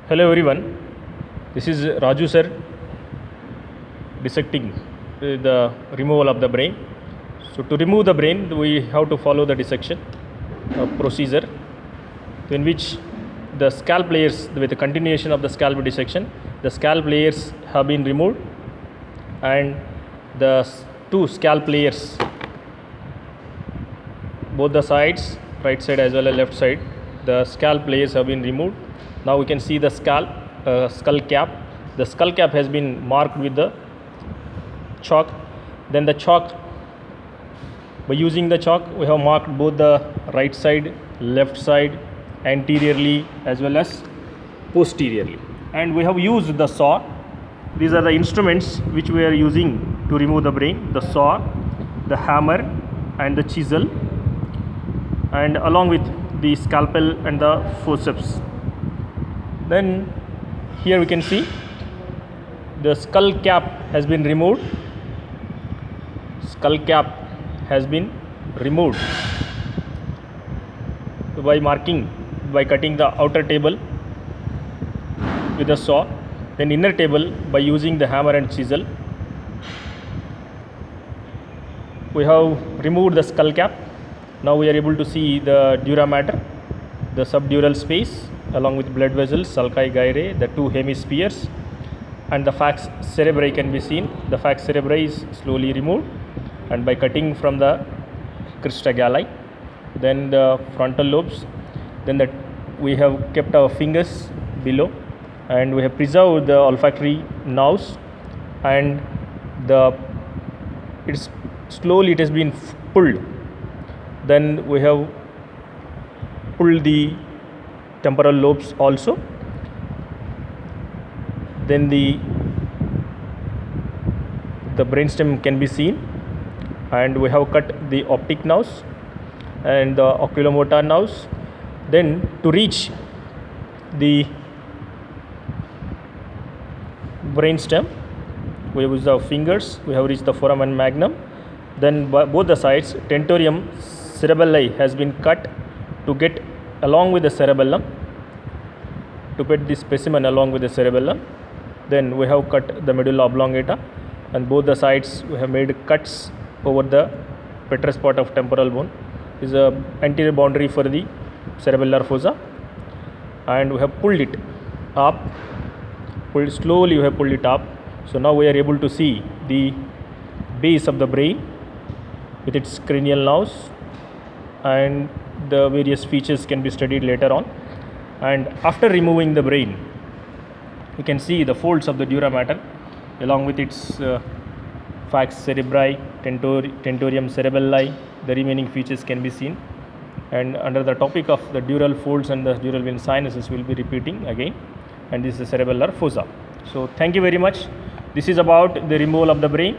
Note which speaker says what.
Speaker 1: Hello everyone, this is Raju sir dissecting the removal of the brain. So to remove the brain we have to follow the dissection procedure in which the scalp layers, with the continuation of the scalp dissection, the scalp layers have been removed and the two scalp layers, both the sides, right side as well as left side, the scalp layers have been removed. Now we can see the skull cap. The skull cap has been marked with the chalk. Then the chalk, by using the chalk we have marked both the right side, left side, anteriorly as well as posteriorly. And we have used the saw. These are the instruments which we are using to remove the brain: the saw, the hammer and the chisel, and along with the scalpel and the forceps. Then here we can see the skull cap has been removed. Skull cap has been removed by cutting the outer table with a saw, then inner table by using the hammer and chisel. We have removed the skull cap. Now we are able to see the dura mater, the subdural space along with blood vessels, sulci gyrae, the two hemispheres, and the falx cerebri can be seen. The falx cerebri is slowly removed and by cutting from the crista galli. Then the frontal lobes, then we have kept our fingers below and we have preserved the olfactory nerves, and it has been pulled. Then we have pulled the temporal lobes also. Then the brainstem can be seen, and we have cut the optic nerves and the oculomotor nerves. Then to reach the brainstem we have used our fingers. We have reached the foramen magnum. Then both the sides, tentorium cerebelli has been cut to get along with the cerebellum, to put the specimen along with the cerebellum. Then we have cut the medulla oblongata, and both the sides we have made cuts over the petrous part of temporal bone. This is a anterior boundary for the cerebellar fossa, and we have pulled it up. Slowly we have pulled it up. So now we are able to see the base of the brain with its cranial nerves, and the various features can be studied later on. And after removing the brain, you can see the folds of the dura mater along with its falx cerebri, tentorium cerebelli. The remaining features can be seen, and under the topic of the dural folds and the dural vein sinuses we will be repeating again. And this is the cerebellar fossa. So thank you very much. This is about the removal of the brain.